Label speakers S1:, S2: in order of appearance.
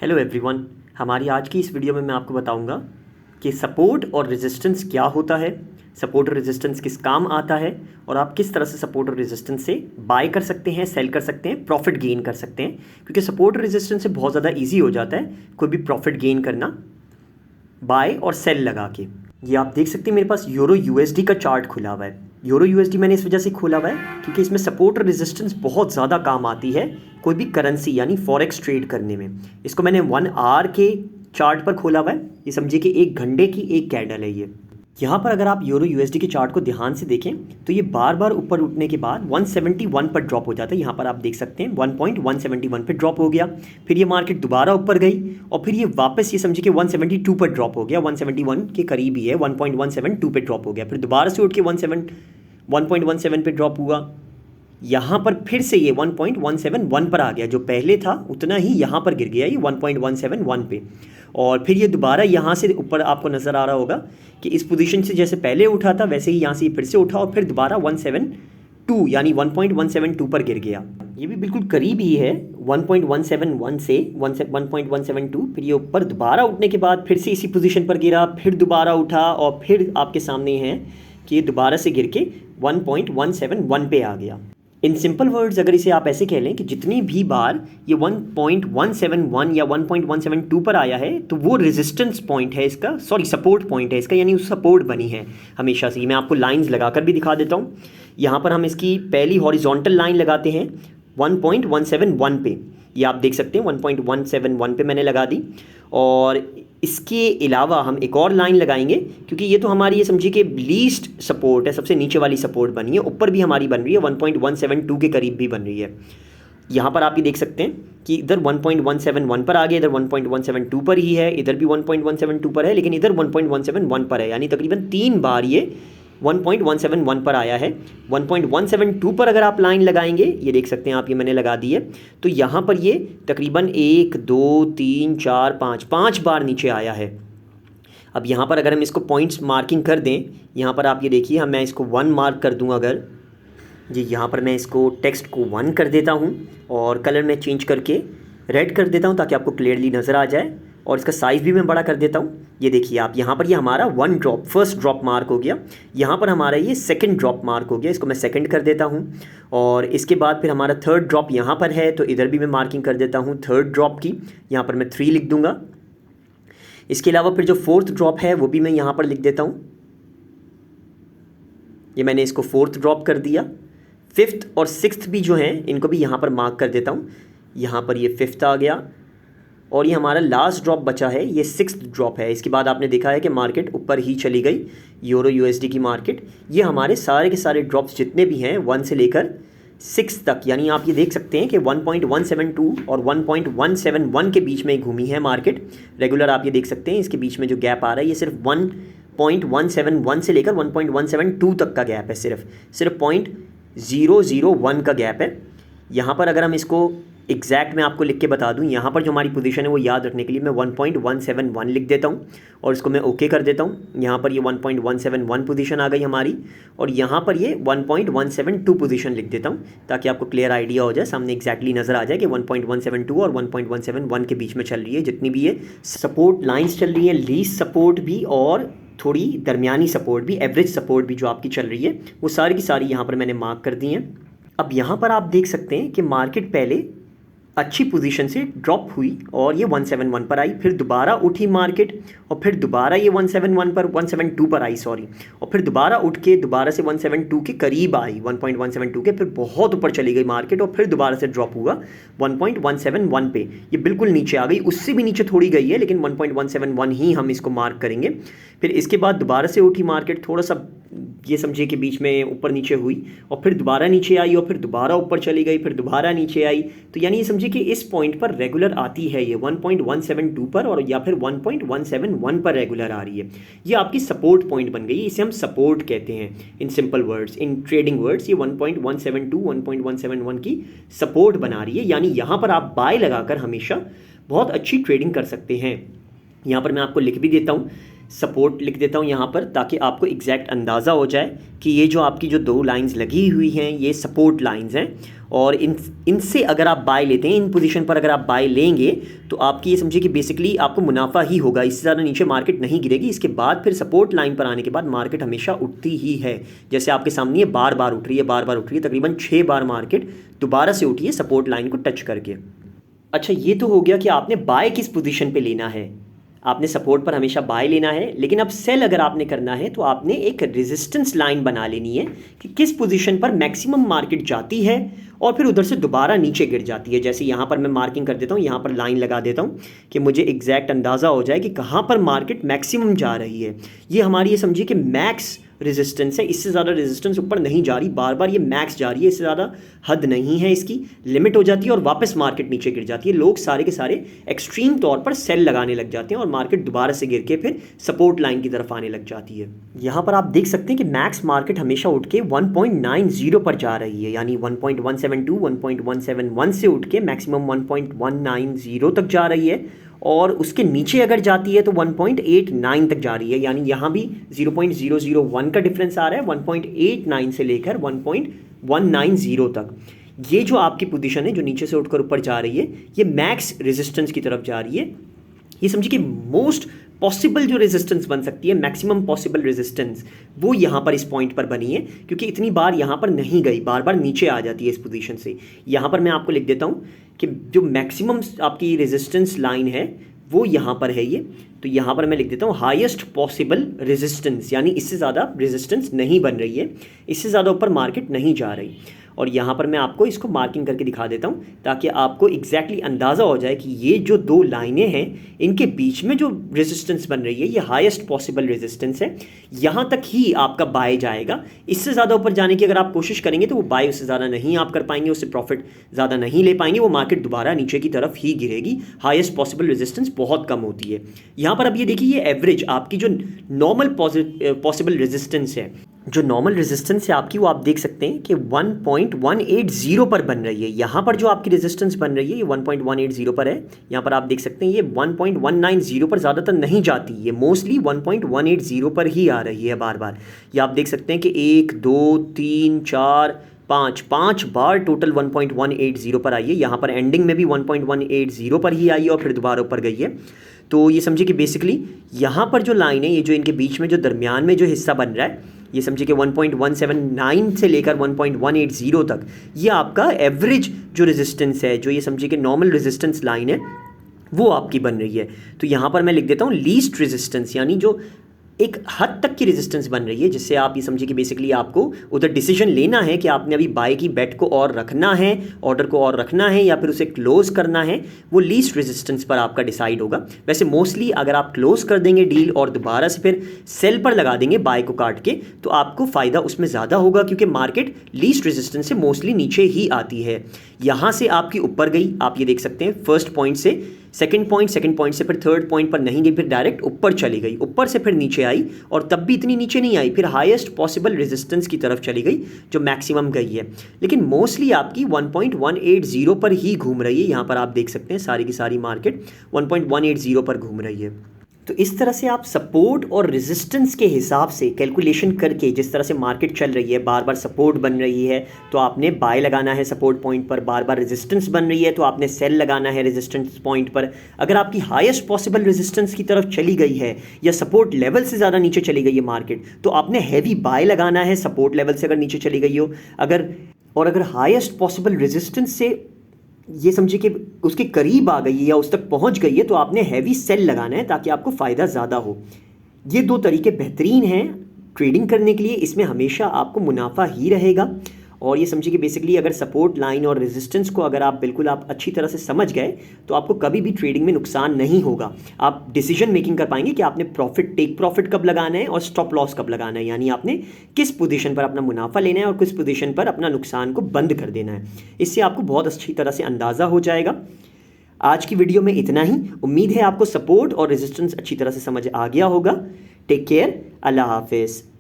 S1: Hello everyone, हमारी आज की इस वीडियो में मैं आपको बताऊंगा कि सपोर्ट और रेजिस्टेंस क्या होता है, सपोर्ट और रेजिस्टेंस किस काम आता है और आप किस तरह से सपोर्ट और रेजिस्टेंस से बाय कर सकते हैं, सेल कर सकते हैं, प्रॉफिट गेन कर सकते हैं। क्योंकि सपोर्ट और रेजिस्टेंस से बहुत ज़्यादा ईजी हो जाता है कोई भी प्रॉफिट गेन करना बाय और सेल लगा के। ये आप देख सकते हैं मेरे पास यूरो यूएसडी का चार्ट खुला हुआ है। यूरो यूएसडी मैंने इस वजह से खोला हुआ है क्योंकि इसमें सपोर्ट और रेजिस्टेंस बहुत ज़्यादा काम आती है कोई भी करेंसी यानी फॉरेक्स ट्रेड करने में। इसको मैंने 1 आवर के चार्ट पर खोला हुआ है। ये समझिए कि 1 घंटे की एक कैंडल है ये। यहाँ पर अगर आप यूरो यूएसडी के चार्ट को ध्यान से देखें तो ये बार बार ऊपर उठने के बाद 171 पर ड्रॉप हो जाता है। यहाँ पर आप देख सकते हैं 1.171 पे ड्रॉप हो गया, फिर ये मार्केट दोबारा ऊपर गई और फिर ये वापस ये समझिए कि 172 पर ड्रॉप हो गया, 171 के करीब ही है, 1.172 पे ड्रॉप हो गया, फिर दोबारा से उठ के 1.17 पे ड्रॉप हुआ। यहाँ पर फिर से ये 1.171 पर आ गया, जो पहले था उतना ही यहाँ पर गिर गया ये 1.171 पे। और फिर ये दोबारा यहाँ से ऊपर आपको नज़र आ रहा होगा कि इस पोजीशन से जैसे पहले उठा था वैसे ही यहाँ से फिर से उठा और फिर दोबारा 172 यानी 1.172 पर गिर गया। ये भी बिल्कुल करीब ही है 1.171 से 1.172। फिर ये ऊपर दोबारा उठने के बाद फिर से इसी पोजीशन पर गिरा, फिर दोबारा उठा और फिर आपके सामने है कि ये दोबारा से गिर के 1.171 पे आ गया। इन सिंपल वर्ड्स अगर इसे आप ऐसे कह लें कि जितनी भी बार ये 1.171 या 1.172 पर आया है तो वो रेजिस्टेंस पॉइंट है इसका, सॉरी सपोर्ट पॉइंट है इसका, यानी उस सपोर्ट बनी है हमेशा से। मैं आपको लाइंस लगाकर भी दिखा देता हूँ। यहाँ पर हम इसकी पहली हॉरिजॉन्टल लाइन लगाते हैं 1.171 पे। ये आप देख सकते हैं 1.171 पे मैंने लगा दी। और इसके अलावा हम एक और लाइन लगाएंगे क्योंकि ये तो हमारी ये समझिए कि लीस्ट सपोर्ट है, सबसे नीचे वाली सपोर्ट बनी है। ऊपर भी हमारी बन रही है 1.172 के करीब भी बन रही है। यहाँ पर आप ये देख सकते हैं कि इधर 1.171 पर आ गया, इधर 1.172 पर ही है, इधर भी 1.172 पर है, लेकिन इधर 1.171 पर है, यानी तकरीबन 3 बार ये 1.171 पर आया है। 1.172 पर अगर आप लाइन लगाएंगे, ये देख सकते हैं आप, ये मैंने लगा दी है, तो यहाँ पर ये तकरीबन 1 2 3 4 5 बार नीचे आया है। अब यहाँ पर अगर हम इसको पॉइंट्स मार्किंग कर दें, यहाँ पर आप ये देखिए, हम मैं इसको 1 मार्क कर दूँ अगर जी, यहाँ पर मैं इसको टेक्स्ट को 1 कर देता हूँ और कलर में चेंज करके रेड कर देता हूँ ताकि आपको क्लियरली नज़र आ जाए, और इसका साइज़ भी मैं बड़ा कर देता हूँ। ये देखिए आप, यहाँ पर ये हमारा 1 ड्रॉप, फर्स्ट ड्रॉप मार्क हो गया। यहाँ पर हमारा ये सेकंड ड्रॉप मार्क हो गया, इसको मैं सेकंड कर देता हूँ। और इसके बाद फिर हमारा थर्ड ड्रॉप यहाँ पर है, तो इधर भी मैं मार्किंग कर देता हूँ थर्ड ड्रॉप की। यहाँ पर मैं 3 लिख दूँगा। इसके अलावा फिर जो फोर्थ ड्रॉप है वो भी मैं यहाँ पर लिख देता हूँ। ये मैंने इसको फोर्थ ड्रॉप कर दिया। फिफ्थ और सिक्स्थ भी जो हैं इनको भी यहाँ पर मार्क कर देता हूँ। यहाँ पर ये फिफ्थ आ गया और ये हमारा लास्ट ड्रॉप बचा है, ये सिक्स्थ ड्रॉप है। इसके बाद आपने देखा है कि मार्केट ऊपर ही चली गई, यूरो यूएसडी की मार्केट। ये हमारे सारे के सारे ड्रॉप्स जितने भी हैं 1 से लेकर 6 तक, यानी आप ये देख सकते हैं कि 1.172 और 1.171 के बीच में घूमी है मार्केट रेगुलर। आप ये देख सकते हैं इसके बीच में जो गैप आ रहा है ये सिर्फ 1.171 से लेकर 1.172 तक का गैप है, सिर्फ 0.001 का गैप है। यहाँ पर अगर हम इसको एग्जैक्ट मैं आपको लिख के बता दूं, यहाँ पर जो हमारी पोजीशन है वो याद रखने के लिए मैं 1.171 लिख देता हूँ और इसको मैं ओके कर देता हूँ। यहाँ पर ये 1.171 पोजीशन आ गई हमारी और यहाँ पर ये 1.172 पोजीशन लिख देता हूँ ताकि आपको क्लियर आइडिया हो जाए, सामने एग्जैक्टली नज़र आ जाए कि 1.172 और 1.171 के बीच में चल रही है जितनी भी ये सपोर्ट लाइन्स चल रही हैं, लीस्ट सपोर्ट भी और थोड़ी दरमियानी सपोर्ट भी, एवरेज सपोर्ट भी जो आपकी चल रही है, वो सारी की सारी यहाँ पर मैंने मार्क कर दी हैं। अब यहाँ पर आप देख सकते हैं कि मार्केट पहले अच्छी पोजीशन से ड्रॉप हुई और ये 171 पर आई, फिर दोबारा उठी मार्केट और फिर दोबारा ये 172 पर आई, सॉरी, और फिर दोबारा उठ के दोबारा से 172 के करीब आई, 1.172 के, फिर बहुत ऊपर चली गई मार्केट और फिर दोबारा से ड्रॉप हुआ 1.171 पे, ये बिल्कुल नीचे आ गई। उससे भी नीचे थोड़ी गई है लेकिन 1.171 ही हम इसको मार्क करेंगे। फिर इसके बाद दोबारा से उठी मार्केट, थोड़ा सा ये समझिए कि बीच में ऊपर नीचे हुई और फिर दोबारा नीचे आई और फिर दोबारा ऊपर चली गई, फिर दोबारा नीचे आई। तो यानी ये समझिए कि इस पॉइंट पर रेगुलर आती है ये 1.172 पर और या फिर 1.171 पर रेगुलर आ रही है। ये आपकी सपोर्ट पॉइंट बन गई, इसे हम सपोर्ट कहते हैं in simple words, in trading words. ये 1.172 1.171 की सपोर्ट बना रही है, यानी यहाँ पर आप बाय लगाकर हमेशा बहुत अच्छी ट्रेडिंग कर सकते हैं। यहाँ पर मैं आपको लिख भी देता हूँ, सपोर्ट लिख देता हूँ यहाँ पर, ताकि आपको एग्जैक्ट अंदाज़ा हो जाए कि ये जो आपकी जो 2 लाइंस लगी हुई हैं ये सपोर्ट लाइंस हैं, और इनसे अगर आप बाय लेते हैं, इन पोजीशन पर अगर आप बाय लेंगे तो आपकी ये समझिए कि बेसिकली आपको मुनाफा ही होगा, इससे ज़्यादा नीचे मार्केट नहीं गिरेगी। इसके बाद फिर सपोर्ट लाइन पर आने के बाद मार्केट हमेशा उठती ही है, जैसे आपके सामने ये बार बार उठ रही है, बार बार उठ रही है, तकरीबन 6 बार मार्केट दोबारा से उठी है सपोर्ट लाइन को टच करके। अच्छा, ये तो हो गया कि आपने बाय किस पोजीशन पे लेना है, आपने सपोर्ट पर हमेशा बाय लेना है। लेकिन अब सेल अगर आपने करना है तो आपने एक रेजिस्टेंस लाइन बना लेनी है कि किस पोजीशन पर मैक्सिमम मार्केट जाती है और फिर उधर से दोबारा नीचे गिर जाती है। जैसे यहाँ पर मैं मार्किंग कर देता हूँ, यहाँ पर लाइन लगा देता हूँ कि मुझे एग्जैक्ट अंदाज़ा हो जाए कि कहाँ पर मार्केट मैक्सिमम जा रही है। ये हमारी ये समझिए कि मैक्स रेजिस्टेंस है, इससे ज़्यादा रेजिस्टेंस ऊपर नहीं जा रही, बार बार ये मैक्स जा रही है, इससे ज़्यादा हद नहीं है, इसकी लिमिट हो जाती है और वापस मार्केट नीचे गिर जाती है। लोग सारे के सारे एक्सट्रीम तौर पर सेल लगाने लग जाते हैं और मार्केट दोबारा से गिर के फिर सपोर्ट लाइन की तरफ आने लग जाती है। यहाँ पर आप देख सकते हैं कि मैक्स मार्केट हमेशा उठ के 1.90 पर जा रही है, यानी 1.172 1.171 से उठ के मैक्सिमम 1.190 तक जा रही है, और उसके नीचे अगर जाती है तो 1.89 तक जा रही है, यानी यहाँ भी 0.001 का डिफरेंस आ रहा है 1.89 से लेकर 1.190 तक। ये जो आपकी पोजीशन है जो नीचे से उठकर ऊपर जा रही है, ये मैक्स रेजिस्टेंस की तरफ जा रही है। ये समझिए कि मोस्ट पॉसिबल जो रेजिस्टेंस बन सकती है, मैक्सिमम पॉसिबल रेजिस्टेंस, वो यहाँ पर इस पॉइंट पर बनी है, क्योंकि इतनी बार यहाँ पर नहीं गई, बार बार नीचे आ जाती है इस पोजीशन से। यहाँ पर मैं आपको लिख देता हूँ कि जो मैक्सिमम आपकी रेजिस्टेंस लाइन है वो यहाँ पर है ये, तो यहाँ पर मैं लिख देता हूँ हाईएस्ट पॉसिबल रेजिस्टेंस, यानी इससे ज़्यादा रेजिस्टेंस नहीं बन रही है, इससे ज़्यादा ऊपर मार्केट नहीं जा रही। और यहाँ पर मैं आपको इसको मार्किंग करके दिखा देता हूँ ताकि आपको एग्जैक्टली अंदाज़ा हो जाए कि ये जो 2 लाइनें हैं इनके बीच में जो रेजिस्टेंस बन रही है ये हाईएस्ट पॉसिबल रेजिस्टेंस है, यहाँ तक ही आपका बाय जाएगा। इससे ज़्यादा ऊपर जाने की अगर आप कोशिश करेंगे तो वो बाय उससे ज़्यादा नहीं आप कर पाएंगे, उससे प्रॉफिट ज़्यादा नहीं ले पाएंगे, वो मार्केट दोबारा नीचे की तरफ ही गिरेगी। हाईएस्ट पॉसिबल रेजिस्टेंस बहुत कम होती है। यहाँ पर अब ये देखिए, ये एवरेज आपकी जो नॉर्मल पॉसिबल रेजिस्टेंस है, जो नॉर्मल रेजिस्टेंस है आपकी, वो आप देख सकते हैं कि 1.180 पर बन रही है। यहाँ पर जो आपकी रेजिस्टेंस बन रही है ये 1.180 पर है। यहाँ पर आप देख सकते हैं ये 1.190 पर ज़्यादातर नहीं जाती, ये मोस्टली 1.180 पर ही आ रही है बार बार। ये आप देख सकते हैं कि 1 2 3 4 5 बार टोटल 1.180 पर आई है। यहाँ पर एंडिंग में भी 1.180 पर ही आई है और फिर दोबारा ऊपर गई है। तो ये समझिए कि बेसिकली यहाँ पर जो लाइन है, ये जो इनके बीच में जो दरमियान में जो हिस्सा बन रहा है, ये समझिए कि 1.179 से लेकर 1.180 तक ये आपका एवरेज जो रेजिस्टेंस है, जो ये समझिए कि नॉर्मल रेजिस्टेंस लाइन है, वो आपकी बन रही है। तो यहाँ पर मैं लिख देता हूँ लीस्ट रेजिस्टेंस, यानी जो एक हद तक की रेजिस्टेंस बन रही है, जिससे आप ये समझिए कि बेसिकली आपको उधर डिसीजन लेना है कि आपने अभी बाय की बेट को और रखना है, ऑर्डर को और रखना है, या फिर उसे क्लोज करना है। वो लीस्ट रेजिस्टेंस पर आपका डिसाइड होगा। वैसे मोस्टली अगर आप क्लोज कर देंगे डील और दोबारा से फिर सेल पर लगा देंगे बाय को काट के, तो आपको फ़ायदा उसमें ज़्यादा होगा, क्योंकि मार्केट लीस्ट रेजिस्टेंस से मोस्टली नीचे ही आती है। यहाँ से आपकी ऊपर गई, आप ये देख सकते हैं, फर्स्ट पॉइंट से सेकंड पॉइंट से फिर थर्ड पॉइंट पर नहीं गई, फिर डायरेक्ट ऊपर चली गई, ऊपर से फिर नीचे आई और तब भी इतनी नीचे नहीं आई, फिर हाईएस्ट पॉसिबल रेजिस्टेंस की तरफ चली गई जो मैक्सिमम गई है। लेकिन मोस्टली आपकी 1.180 पर ही घूम रही है। यहाँ पर आप देख सकते हैं सारी की सारी मार्केट 1.180 पर घूम रही है। तो इस तरह से आप सपोर्ट और रेजिस्टेंस के हिसाब से कैलकुलेशन करके, जिस तरह से मार्केट चल रही है, बार बार सपोर्ट बन रही है तो आपने बाय लगाना है सपोर्ट पॉइंट पर, बार बार रेजिस्टेंस बन रही है तो आपने सेल लगाना है रेजिस्टेंस पॉइंट पर। अगर आपकी हाईएस्ट पॉसिबल रेजिस्टेंस की तरफ चली गई है या सपोर्ट लेवल से ज़्यादा नीचे चली गई है मार्केट, तो आपने हैवी बाय लगाना है सपोर्ट लेवल से अगर नीचे चली गई हो। अगर हाईएस्ट पॉसिबल रेजिस्टेंस से ये समझिए कि उसके करीब आ गई है या उस तक पहुंच गई है, तो आपने हैवी सेल लगाना है ताकि आपको फ़ायदा ज़्यादा हो। ये 2 तरीके बेहतरीन हैं ट्रेडिंग करने के लिए, इसमें हमेशा आपको मुनाफा ही रहेगा। और ये समझिए कि बेसिकली अगर सपोर्ट लाइन और रेजिस्टेंस को अगर आप अच्छी तरह से समझ गए तो आपको कभी भी ट्रेडिंग में नुकसान नहीं होगा। आप डिसीजन मेकिंग कर पाएंगे कि आपने टेक प्रॉफिट कब लगाना है और स्टॉप लॉस कब लगाना है, यानी आपने किस पोजीशन पर अपना मुनाफा लेना है और किस पोजीशन पर अपना नुकसान को बंद कर देना है। इससे आपको बहुत अच्छी तरह से अंदाज़ा हो जाएगा। आज की वीडियो में इतना ही। उम्मीद है आपको सपोर्ट और रेजिस्टेंस अच्छी तरह से समझ आ गया होगा। टेक केयर, अल्लाह हाफिज़।